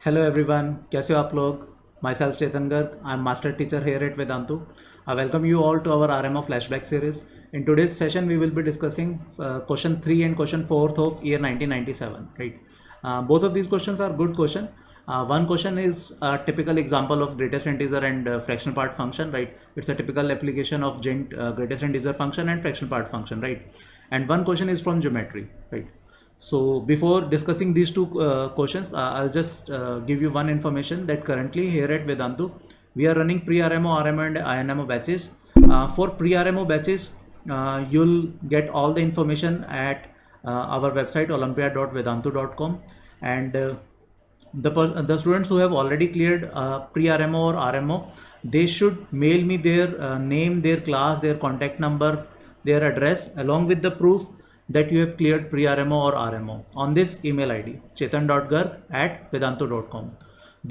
Hello everyone, कैसे हो आप लोग। My self Chetan Garg, I am master teacher here at Vedantu. I welcome you all to our RMO flashback series. In today's session, we will be discussing question 3 and question 4th of year 1997. Right? Both of these questions are good question. One question is a typical example of greatest integer and fractional part function. Right? It's a typical application of greatest integer function and fractional part function. Right? And one question is from geometry. Right? So before discussing these two questions, I'll just give you one information that currently here at Vedantu, we are running pre-RMO, RMO and INMO batches. For pre-RMO batches, you'll get all the information at our website olympiad.vedantu.com, and the students who have already cleared pre-RMO or RMO, they should mail me their name, their class, their contact number, their address along with the proof that you have cleared pre-RMO or RMO on this email ID chetan.garg@vedantu.com.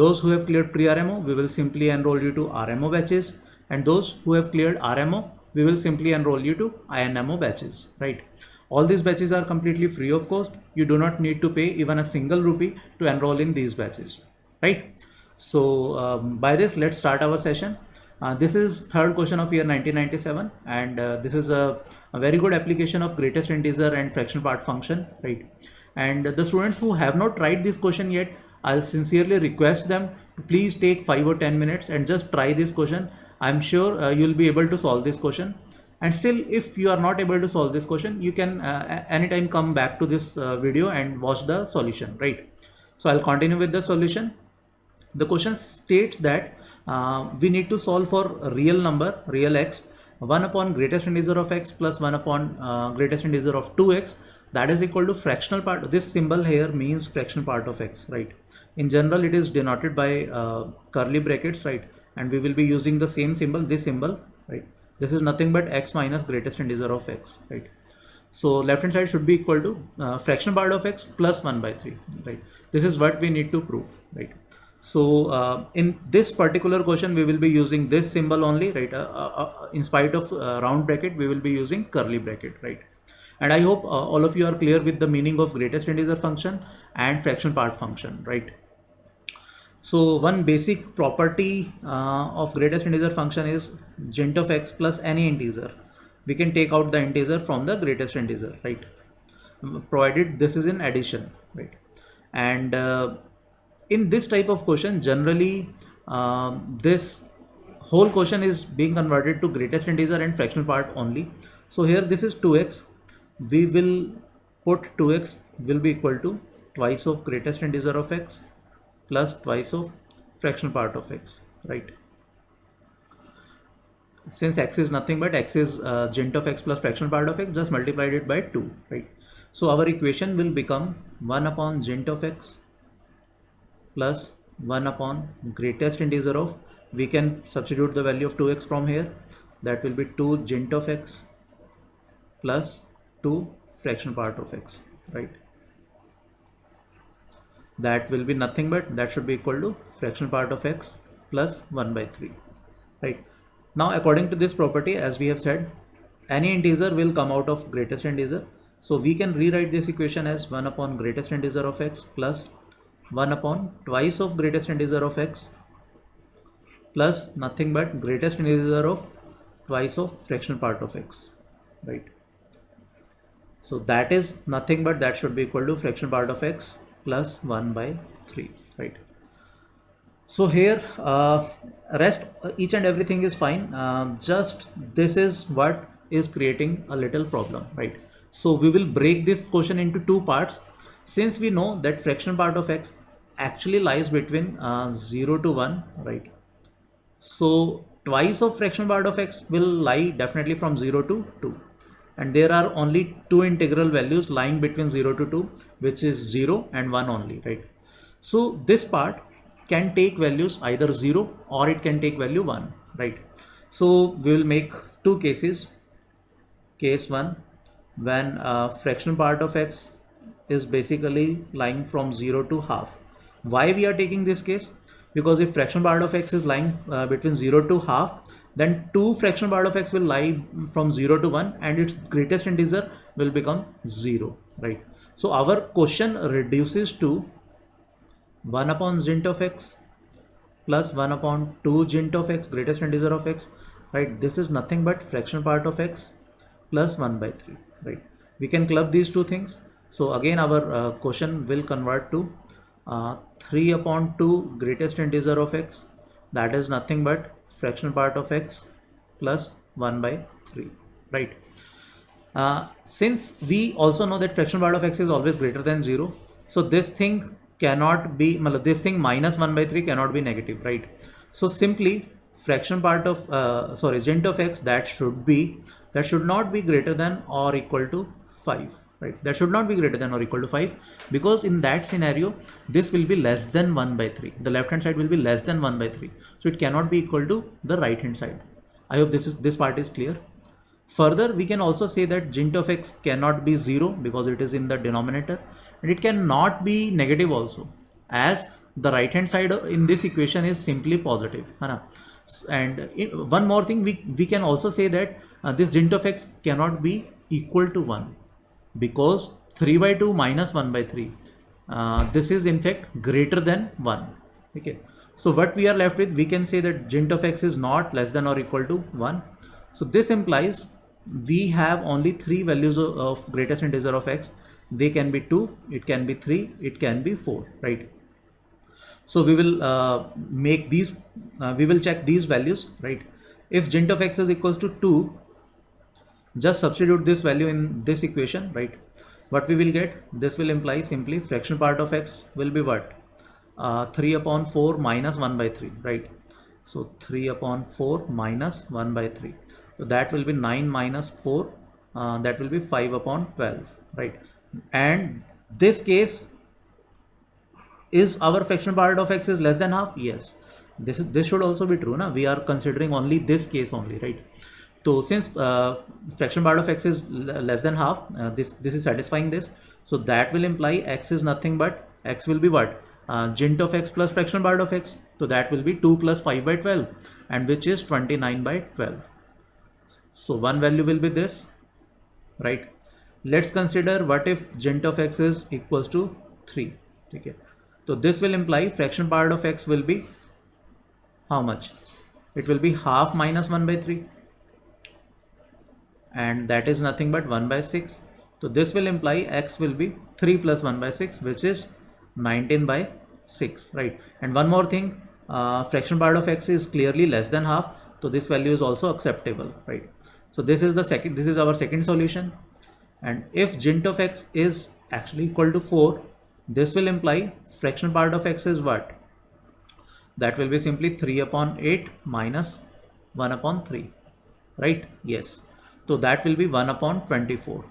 Those who have cleared pre-RMO, we will simply enroll you to RMO batches, and those who have cleared RMO, we will simply enroll you to INMO batches. Right? All these batches are completely free of cost. You do not need to pay even a single rupee to enroll in these batches. Right? So by this, let's start our session. This is third question of year 1997, and this is a very good application of greatest integer and fractional part function. Right? And the students who have not tried this question yet, I'll sincerely request them to please take 5 or 10 minutes and just try this question. I'm sure you'll be able to solve this question. And still, if you are not able to solve this question, you can anytime come back to this video and watch the solution. Right? So I'll continue with the solution. The question states that we need to solve for a real number, real x, 1 upon greatest integer of x plus 1 upon greatest integer of 2x, that is equal to fractional part. This symbol here means fractional part of x. Right? In general, it is denoted by curly brackets. Right? And we will be using the same symbol, this symbol. Right? This is nothing but x minus greatest integer of x. Right? So left hand side should be equal to fractional part of x plus 1 by 3. Right? This is what we need to prove. Right? So in this particular question, we will be using this symbol only. Right? In spite of round bracket, we will be using curly bracket. Right? And I hope all of you are clear with the meaning of greatest integer function and fractional part function. Right? So one basic property of greatest integer function is gent of x plus any integer. We can take out the integer from the greatest integer. Right? Provided this is in addition. Right? And in this type of question, generally this whole question is being converted to greatest integer and fractional part only. So here this is 2x. We will put 2x will be equal to twice of greatest integer of x plus twice of fractional part of x. Right? Since x is nothing but x is gent of x plus fractional part of x, just multiplied it by 2. Right? So our equation will become 1 upon gent of x plus 1 upon greatest integer of, we can substitute the value of 2x from here, that will be 2 gent of x plus 2 fractional part of x. Right? That will be nothing but, that should be equal to fractional part of x plus 1 by 3. Right? Now according to this property, as we have said, any integer will come out of greatest integer. So we can rewrite this equation as 1 upon greatest integer of x plus 1 upon twice of greatest integer of x plus nothing but greatest integer of twice of fractional part of x. Right? So that is nothing but, that should be equal to fractional part of x plus 1 by 3. Right? So here rest each and everything is fine. Just this is what is creating a little problem. Right? So we will break this question into two parts. Since we know that fractional part of x actually lies between 0 to 1, right? So twice of fractional part of x will lie definitely from 0 to 2. And there are only two integral values lying between 0 to 2, which is 0 and 1 only. Right? So this part can take values either 0 or it can take value 1. Right? So we will make two cases. Case 1, when fractional part of x is basically lying from 0 to half. Why we are taking this case? Because if fractional part of x is lying between 0 to half, then 2 fractional part of x will lie from 0 to 1 and its greatest integer will become 0. Right? So our question reduces to 1 upon gent of x plus 1 upon 2 gent of x, greatest integer of x, right? This is nothing but fraction part of x plus 1 by 3, right? We can club these two things. So again our quotient will convert to 3 upon 2 greatest integer of x, that is nothing but fraction part of x plus 1 by 3, right? Since we also know that fraction part of x is always greater than 0, so this thing cannot be, this thing minus 1 by 3 cannot be negative, right? So simply fraction part of gent of x, that should not be greater than or equal to 5, right? That should not be greater than or equal to 5, because in that scenario this will be less than 1 by 3. The left hand side will be less than 1 by 3, so it cannot be equal to the right hand side. I hope this part is clear. Further, we can also say that gent of x cannot be 0 because it is in the denominator, and it cannot be negative also, as the right hand side in this equation is simply positive. And one more thing, we can also say that this gent of x cannot be equal to 1, because 3 by 2 minus 1 by 3, this is in fact greater than 1. Okay, so what we are left with, we can say that gent of x is not less than or equal to 1. So this implies we have only 3 values of greatest integer of x. They can be 2, it can be 3, it can be 4, right? So we will make these, we will check these values, right? If gent of x is equals to 2, just substitute this value in this equation, right? What we will get, this will imply simply fraction part of x will be what? 3 upon 4 minus 1 by 3, right? So 3 upon 4 minus 1 by 3. So that will be 9 minus 4, that will be 5 upon 12, right? And this case, is our fraction part of x is less than half? Yes, this should also be true. We are considering only this case only, right? So since fraction part of x is less than half, this is satisfying this. So that will imply x is nothing but, x will be what? Gent of x plus fraction part of x. So that will be 2 plus 5 by 12, and which is 29 by 12. So one value will be this, right? Let's consider what if gent of x is equals to 3. Okay, so this will imply fraction part of x will be how much? It will be half minus 1 by 3, and that is nothing but 1 by 6. So this will imply x will be 3 plus 1 by 6, which is 19 by 6, right? And one more thing, fraction part of x is clearly less than half, so this value is also acceptable, right? So this is our second solution. And if gent of x is actually equal to 4, this will imply fraction part of x is what? That will be simply 3 upon 8 minus 1 upon 3, right? Yes, so that will be 1 upon 24.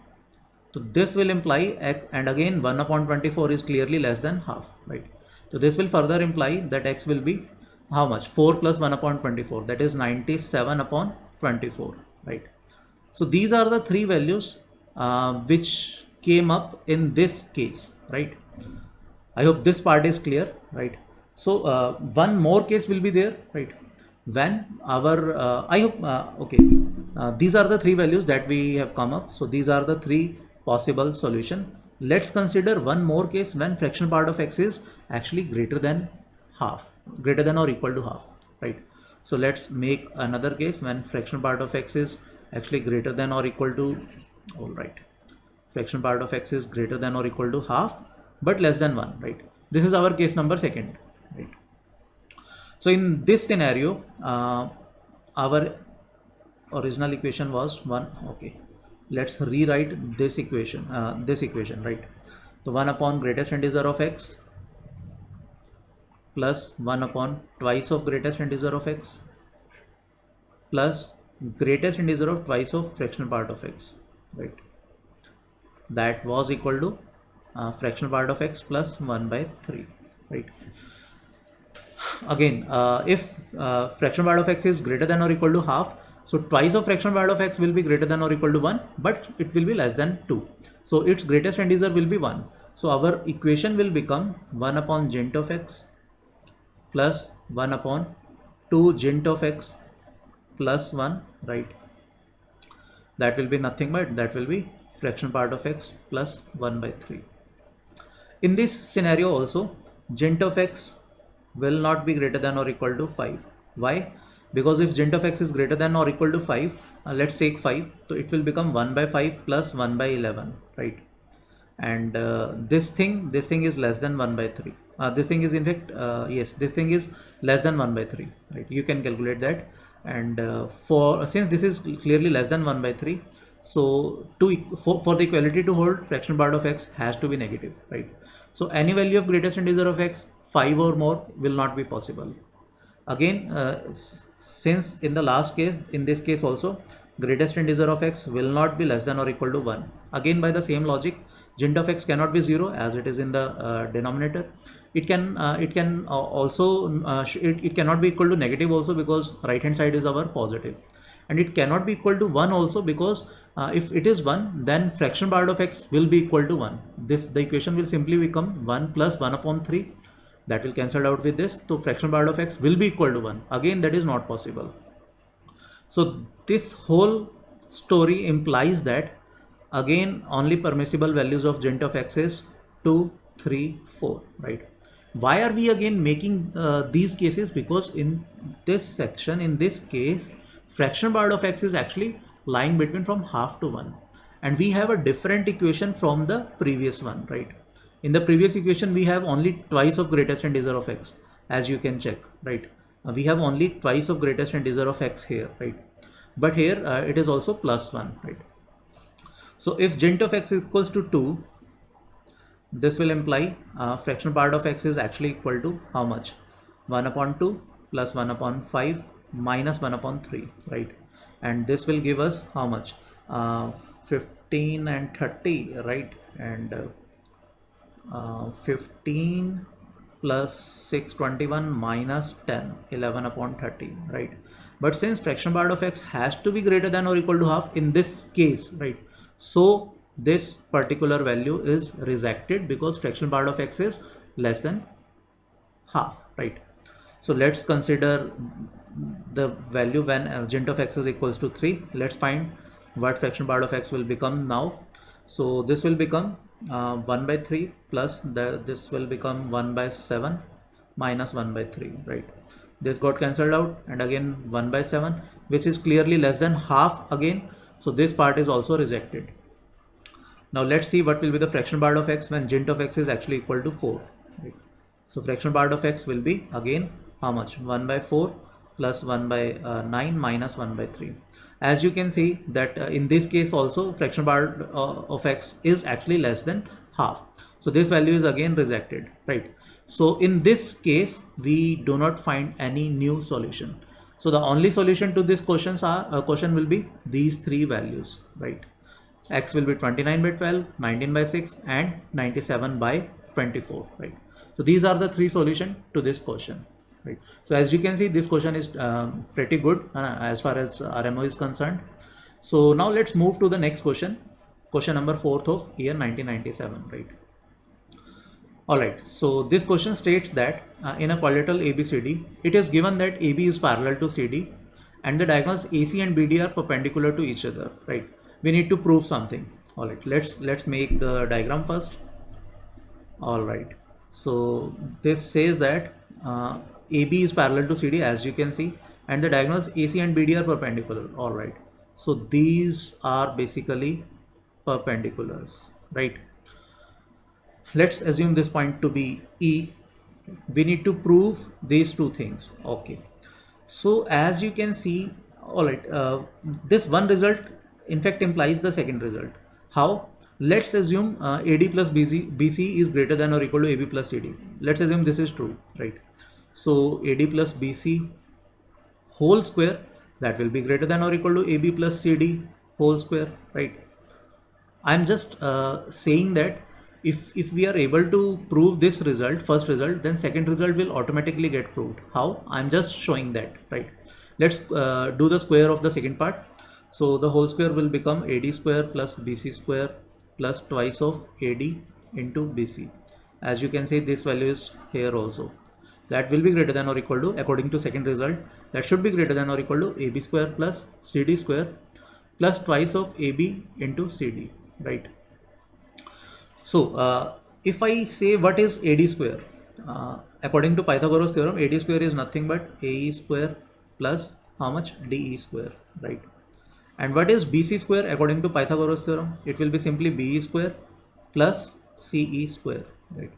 So this will imply x, and again 1 upon 24 is clearly less than half, right? So this will further imply that x will be how much? 4 plus 1 upon 24, that is 97 upon 24, right? So these are the 3 values which came up in this case, right? I hope this part is clear, right? So one more case will be there, right? When our these are the 3 values that we have come up. So these are the 3 possible solution. Let's consider one more case when fraction part of x is actually greater than half, greater than or equal to half, right? So let's make another case when fraction part of x is actually greater than or equal to, all right, fraction part of x is greater than or equal to half but less than 1, right? This is our case number 2, right? So in this scenario, our original equation was 1. Okay, let's rewrite this equation, right? So 1 upon greatest integer of x plus 1 upon twice of greatest integer of x plus greatest integer of twice of fractional part of x, right? That was equal to fractional part of x plus 1 by 3, right? Again, if fractional part of x is greater than or equal to half, so twice of fractional part of x will be greater than or equal to 1, but it will be less than 2. So its greatest integer will be 1. So our equation will become 1 upon gent of x plus 1 upon 2 gent of x plus 1, right? That will be nothing but that will be fraction part of x plus 1 by 3. In this scenario also, gent of x will not be greater than or equal to 5. Why? Because if gent of x is greater than or equal to 5, let's take 5, so it will become 1 by 5 plus 1 by 11, right? And this thing is less than 1 by 3. This thing is in fact, yes, this thing is less than 1 by 3, right? You can calculate that. And since this is clearly less than 1 by 3, so for the equality to hold, fraction part of x has to be negative, right? So any value of greatest integer of x, 5 or more, will not be possible. Again, since in the last case, in this case also, greatest integer of x will not be less than or equal to 1. Again, by the same logic, gent of x cannot be 0 as it is in the denominator. It can also it cannot be equal to negative also, because right hand side is our positive, and it cannot be equal to 1 also, because if it is 1, then fraction part of x will be equal to 1. The equation will simply become 1 plus 1 upon 3. That will cancel out with this, so fraction part of x will be equal to 1. Again, that is not possible. So this whole story implies that again only permissible values of gent of x is 2, 3, 4, right? Why are we again making these cases? Because in this section, in this case, fraction part of x is actually lying between from half to 1, and we have a different equation from the previous one, right? In the previous equation, we have only twice of greatest integer of x, as you can check, right? We have only twice of greatest integer of x here, right? But here it is also plus 1, right? So if gent of x equals to 2, this will imply fraction part of x is actually equal to how much? 1 upon 2 plus 1 upon 5 minus 1 upon 3, right? And this will give us how much? 15 and 30, right? And 15 plus 6, 21 minus 10, 11 upon 30, right? But since fraction part of x has to be greater than or equal to half in this case, right? So this particular value is rejected because fraction part of x is less than half, right? So let's consider the value when gent of x is equals to 3. Let's find what fraction part of x will become now. So this will become 1 by 3 plus this will become 1 by 7 minus 1 by 3, right? This got cancelled out, and again 1 by 7, which is clearly less than half again. So this part is also rejected. Now let's see what will be the fraction part of x when gent of x is actually equal to 4, right? So fraction part of x will be again how much? 1 by 4 plus 1 by 9 minus 1 by 3. As you can see that in this case also fraction part of x is actually less than half. So this value is again rejected, right? So in this case we do not find any new solution. So the only solution to this question will be these three values, right? X will be 29 by 12, 19 by 6 and 97 by 24, right? So these are the three solutions to this question, right? So as you can see, this question is pretty good as far as RMO is concerned. So now let's move to the next question, question number 4th of year 1997, right? All right, so this question states that in a quadrilateral ABCD, it is given that AB is parallel to CD and the diagonals AC and BD are perpendicular to each other, right? We need to prove something. All right, let's make the diagram first. All right, so this says that AB is parallel to CD, as you can see, and the diagonals AC and BD are perpendicular. All right, so these are basically perpendiculars, right? Let's assume this point to be E. We need to prove these two things. Okay, so as you can see, all right, this one result in fact implies the second result. How? Let's assume AD plus BC is greater than or equal to AB plus CD. Let's assume this is true, right? So AD plus BC whole square, that will be greater than or equal to AB plus CD whole square, right? I'm just saying that if we are able to prove this result, first result, then second result will automatically get proved. How? I'm just showing that, right? Let's do the square of the second part. So the whole square will become AD square plus BC square plus twice of AD into BC. As you can see, this value is here also. That will be greater than or equal to, according to second result, that should be greater than or equal to AB square plus CD square plus twice of AB into CD, right? So if I say what is AD square, According to Pythagoras theorem, AD square is nothing but AE square plus how much? DE square, right? And what is BC square according to Pythagoras theorem? It will be simply BE square plus CE square, right?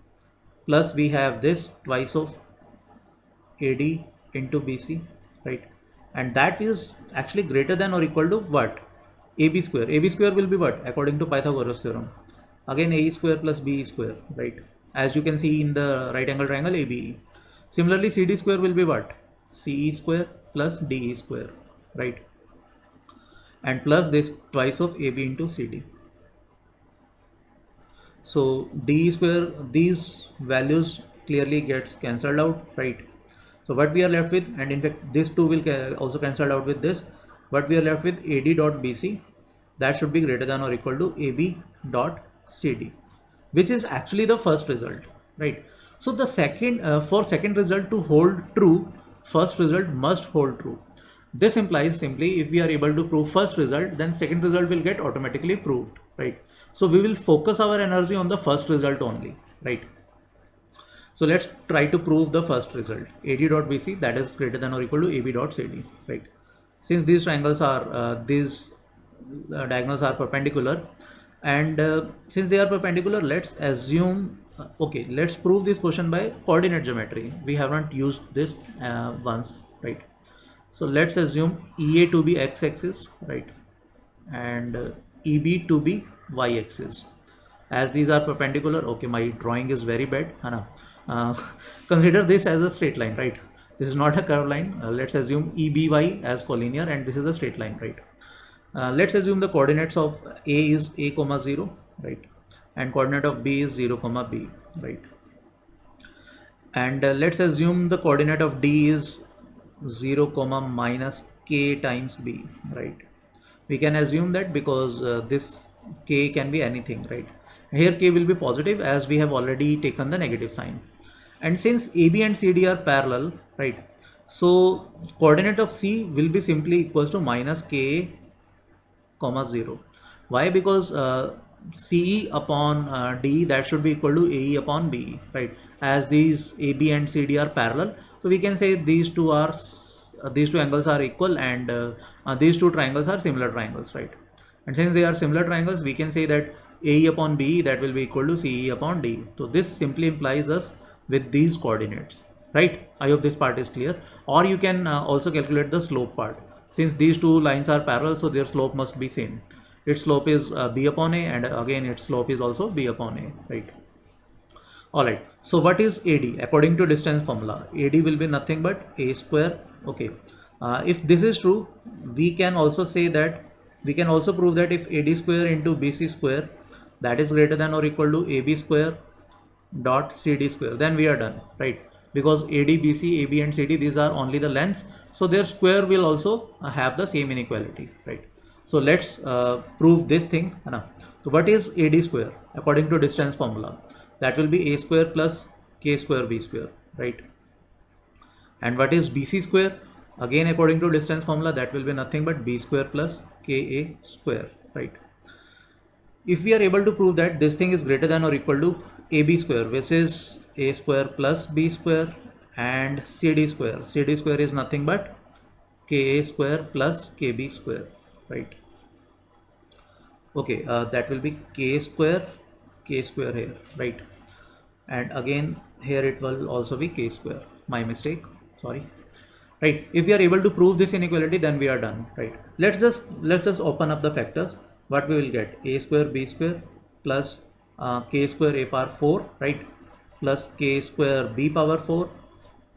Plus we have this twice of AD into BC, right? And that is actually greater than or equal to what? AB square. AB square will be what? According to Pythagoras theorem. Again, AE square plus BE square, right? As you can see in the right angle triangle ABE. Similarly, CD square will be what? CE square plus DE square, right? And plus this twice of AB into CD. So DE square, these values clearly gets cancelled out, right? So what we are left with, and in fact this 2 will also cancel out with this, what we are left with AD dot BC, that should be greater than or equal to AB dot CD, which is actually the first result, right? So the second, for second result to hold true, first result must hold true. This implies simply if we are able to prove first result, then second result will get automatically proved, right? So we will focus our energy on the first result only, right? So let's try to prove the first result. AD dot BC, that is greater than or equal to AB dot CD, right? Since these triangles are, diagonals are perpendicular, and since they are perpendicular, let's assume, okay, let's prove this question by coordinate geometry. We haven't used this once, right? So let's assume EA to be x-axis, right? And EB to be y-axis. As these are perpendicular, okay, my drawing is very bad. Consider this as a straight line, right? This is not a curved line. Let's assume EBY as collinear, and this is a straight line, right? Let's assume the coordinates of A is A comma 0, right? And coordinate of B is 0 comma B, right? And let's assume the coordinate of D is 0 comma minus K times B, right? We can assume that because this K can be anything, right? Here K will be positive as we have already taken the negative sign. And since AB and CD are parallel, right? So coordinate of C will be simply equals to minus K comma 0. Why? Because CE upon D, that should be equal to AE upon BE, right? As these AB and CD are parallel, so we can say these two are these two angles are equal, and these two triangles are similar triangles, right? And since they are similar triangles, we can say that AE upon BE, that will be equal to CE upon D. So this simply implies us with these coordinates, right? I hope this part is clear. Or you can also calculate the slope part. Since these two lines are parallel, so their slope must be same. Its slope is B upon A, and again its slope is also B upon A, right? Alright, so what is AD? According to distance formula, AD will be nothing but A square, okay. If this is true, we can also say that, we can also prove that if AD square into BC square, that is greater than or equal to AB square dot CD square, then we are done, right? Because AD, BC, AB and CD, these are only the lengths, so their square will also have the same inequality, right? So let's prove this thing. So what is AD square according to distance formula? That will be A square plus K square B square, right? And what is BC square? Again, according to distance formula, that will be nothing but B square plus KA square, right? If we are able to prove that this thing is greater than or equal to AB square, which is A square plus B square, and CD square. CD square is nothing but KA square plus KB square, right? Okay, that will be K square here, right? And again here it will also be K square. My mistake, sorry, right? If we are able to prove this inequality, then we are done, right? Let's just open up the factors. What we will get? A square B square plus K square A power 4, right? Plus K square B power 4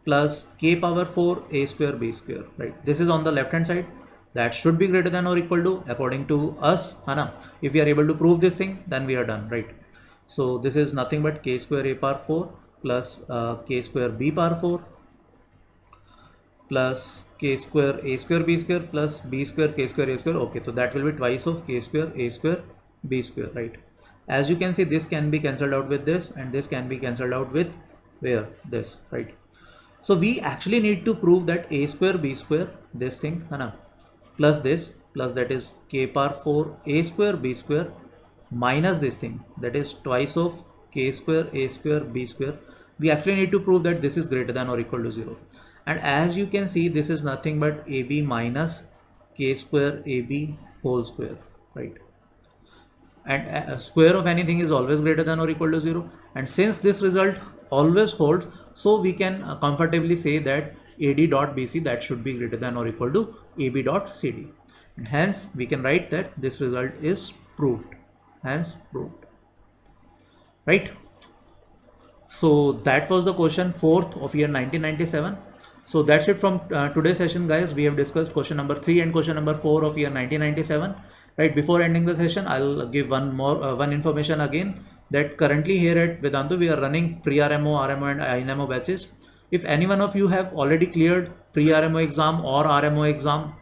plus K power 4 A square B square, right? This is on the left hand side. That should be greater than or equal to, according to us, if we are able to prove this thing, then we are done, right? So this is nothing but K square A power 4 plus K square B power 4 plus K square A square B square plus B square K square A square. Okay, so that will be twice of K square A square B square, right? As you can see, this can be cancelled out with this, and this can be cancelled out with where? This, right? So we actually need to prove that A square B square, this thing, plus this, plus that is K power 4 A square B square minus this thing, that is twice of K square A square B square. we actually need to prove that this is greater than or equal to 0. And as you can see, this is nothing but AB minus K square AB whole square, right? And square of anything is always greater than or equal to 0. And since this result always holds, so we can comfortably say that AD dot BC, that should be greater than or equal to AB dot CD. And hence we can write that this result is proved, hence proved, right? So that was the question 4th of year 1997. So that's it from today's session, guys. We have discussed question number 3 and question number 4 of year 1997. Right, before ending the session, I'll give one information again, that currently here at Vedantu we are running pre-RMO, RMO and INMO batches. If any one of you have already cleared pre-RMO exam or RMO exam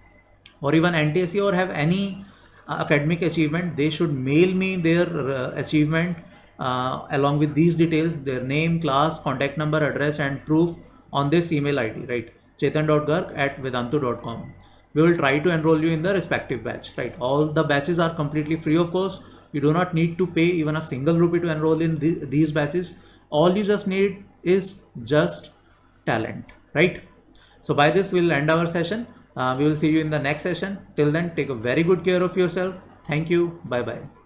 or even NTSC, or have any academic achievement, they should mail me their achievement along with these details, their name, class, contact number, address and proof on this email ID, right? chetan.garg@vedantu.com. We will try to enroll you in the respective batch, right? All the batches are completely free of course. You do not need to pay even a single rupee to enroll in these batches. All you just need is just talent, right? So by this we'll end our session. We will see you in the next session. Till then, take a very good care of yourself. Thank you. Bye bye.